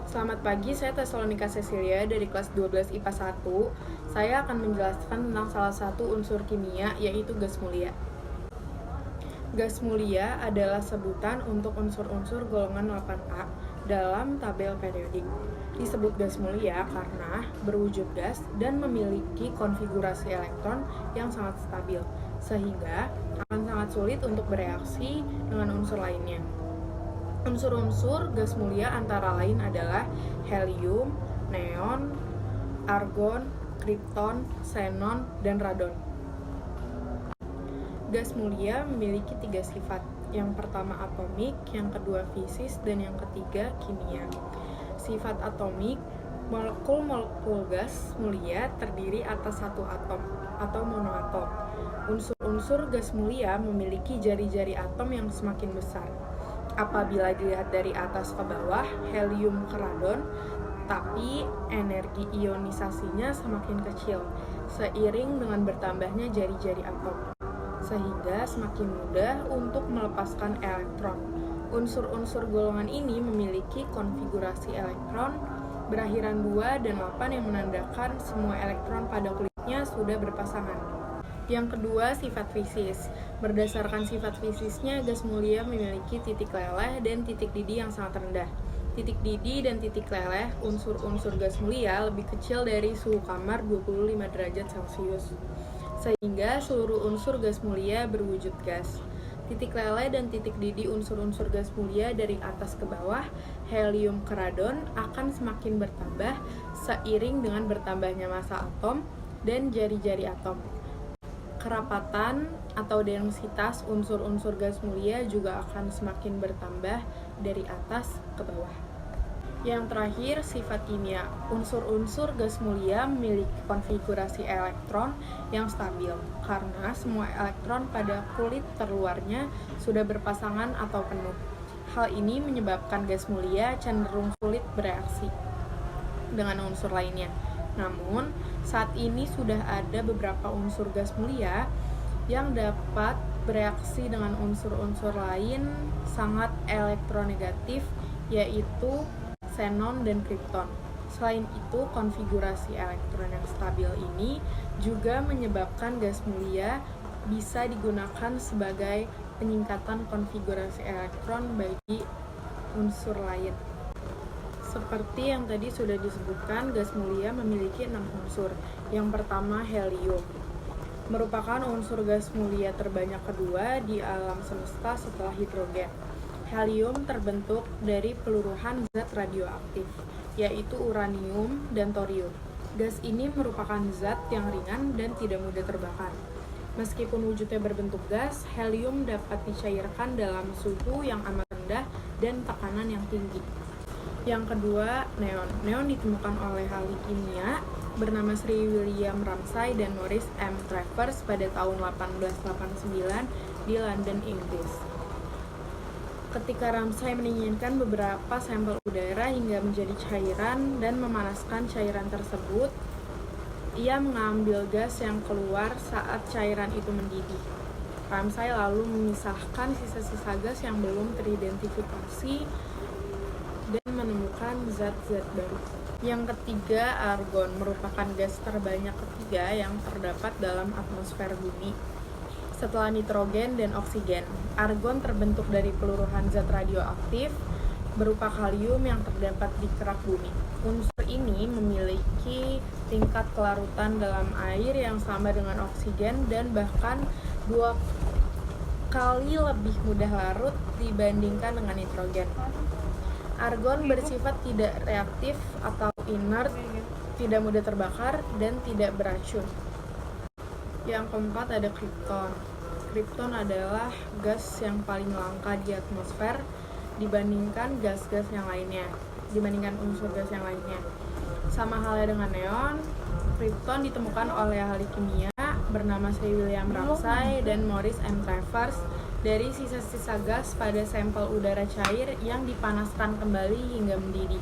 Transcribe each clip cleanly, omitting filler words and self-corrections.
Selamat pagi, saya Tesalonika Cecilia dari kelas 12 IPA 1. Saya akan menjelaskan tentang salah satu unsur kimia, yaitu gas mulia. Gas mulia adalah sebutan untuk unsur-unsur golongan 8A dalam tabel periodik. Disebut gas mulia karena berwujud gas dan memiliki konfigurasi elektron yang sangat stabil, sehingga akan sangat sulit untuk bereaksi dengan unsur lainnya. Unsur-unsur gas mulia antara lain adalah helium, neon, argon, krypton, xenon, dan radon. Gas mulia memiliki 3 sifat. Yang pertama atomik, yang kedua fisis, dan yang ketiga kimia. Sifat atomik, molekul-molekul gas mulia terdiri atas satu atom atau monoatom. Unsur-unsur gas mulia memiliki jari-jari atom yang semakin besar. Apabila dilihat dari atas ke bawah, helium ke radon, tapi energi ionisasinya semakin kecil, seiring dengan bertambahnya jari-jari atom, sehingga semakin mudah untuk melepaskan elektron. Unsur-unsur golongan ini memiliki konfigurasi elektron berakhiran 2 dan 8 yang menandakan semua elektron pada kulitnya sudah berpasangan. Yang kedua, sifat fisis. Berdasarkan sifat fisisnya, gas mulia memiliki titik leleh dan titik didih yang sangat rendah. Titik didih dan titik leleh unsur-unsur gas mulia lebih kecil dari suhu kamar 25 derajat Celcius, sehingga seluruh unsur gas mulia berwujud gas. Titik leleh dan titik didih unsur-unsur gas mulia dari atas ke bawah, helium ke radon, akan semakin bertambah seiring dengan bertambahnya massa atom dan jari-jari atom. Kerapatan atau densitas unsur-unsur gas mulia juga akan semakin bertambah dari atas ke bawah. Yang terakhir, sifat kimia. Unsur-unsur gas mulia memiliki konfigurasi elektron yang stabil karena semua elektron pada kulit terluarnya sudah berpasangan atau penuh. Hal ini menyebabkan gas mulia cenderung sulit bereaksi dengan unsur lainnya. Namun, saat ini sudah ada beberapa unsur gas mulia yang dapat bereaksi dengan unsur-unsur lain sangat elektronegatif, yaitu xenon dan krypton. Selain itu, konfigurasi elektron yang stabil ini juga menyebabkan gas mulia bisa digunakan sebagai penyingkatan konfigurasi elektron bagi unsur lain. Seperti yang tadi sudah disebutkan, gas mulia memiliki 6 unsur. Yang pertama, helium. Merupakan unsur gas mulia terbanyak kedua di alam semesta setelah hidrogen. Helium terbentuk dari peluruhan zat radioaktif, yaitu uranium dan thorium. Gas ini merupakan zat yang ringan dan tidak mudah terbakar. Meskipun wujudnya berbentuk gas, helium dapat dicairkan dalam suhu yang amat rendah dan tekanan yang tinggi. Yang kedua, neon. Neon ditemukan oleh ahli kimia bernama Sri William Ramsay dan Maurice M. Travers pada tahun 1889 di London, Inggris. Ketika Ramsay mendinginkan beberapa sampel udara hingga menjadi cairan dan memanaskan cairan tersebut, ia mengambil gas yang keluar saat cairan itu mendidih. Ramsay lalu memisahkan sisa-sisa gas yang belum teridentifikasi dan menemukan zat-zat baru. Yang ketiga, argon merupakan gas terbanyak ketiga yang terdapat dalam atmosfer bumi setelah nitrogen dan oksigen. Argon terbentuk dari peluruhan zat radioaktif berupa kalium yang terdapat di kerak bumi. Unsur ini memiliki tingkat kelarutan dalam air yang sama dengan oksigen dan bahkan 2 kali lebih mudah larut dibandingkan dengan nitrogen. Argon bersifat tidak reaktif atau inert, tidak mudah terbakar, dan tidak beracun. Yang keempat ada krypton. Krypton adalah gas yang paling langka di atmosfer dibandingkan gas-gas yang lainnya, dibandingkan unsur gas yang lainnya. Sama halnya dengan neon, krypton ditemukan oleh ahli kimia bernama Sri William Ramsay dan Maurice M. Travers dari sisa-sisa gas pada sampel udara cair yang dipanaskan kembali hingga mendidih.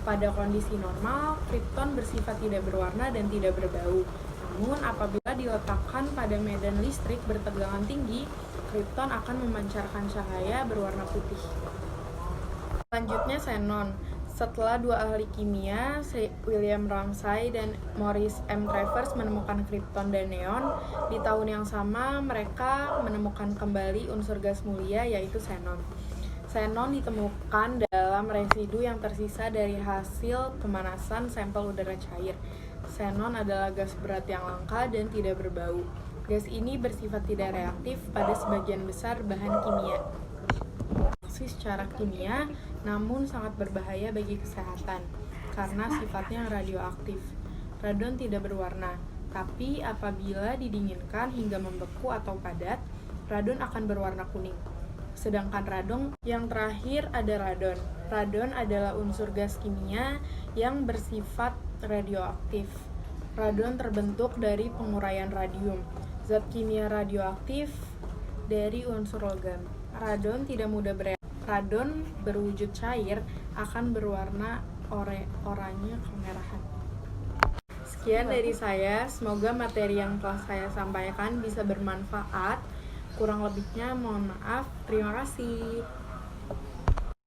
Pada kondisi normal, krypton bersifat tidak berwarna dan tidak berbau. Namun, apabila diletakkan pada medan listrik bertegangan tinggi, krypton akan memancarkan cahaya berwarna putih. Selanjutnya, xenon. Setelah dua ahli kimia, William Ramsay dan Maurice M. Travers menemukan krypton dan neon, di tahun yang sama mereka menemukan kembali unsur gas mulia yaitu xenon. Xenon ditemukan dalam residu yang tersisa dari hasil pemanasan sampel udara cair. Xenon adalah gas berat yang langka dan tidak berbau. Gas ini bersifat tidak reaktif pada sebagian besar bahan kimia. Secara kimia, namun sangat berbahaya bagi kesehatan karena sifatnya radioaktif. Radon tidak berwarna, tapi apabila didinginkan hingga membeku atau padat, radon akan berwarna kuning. Sedangkan radon yang terakhir ada radon. Radon adalah unsur gas kimia yang bersifat radioaktif. Radon terbentuk dari penguraian radium, zat kimia radioaktif dari unsur logam. Radon tidak mudah bereaksi. Radon berwujud cair akan berwarna oranye kemerahan. Sekian dari saya, semoga materi yang telah saya sampaikan bisa bermanfaat. Kurang lebihnya mohon maaf. Terima kasih.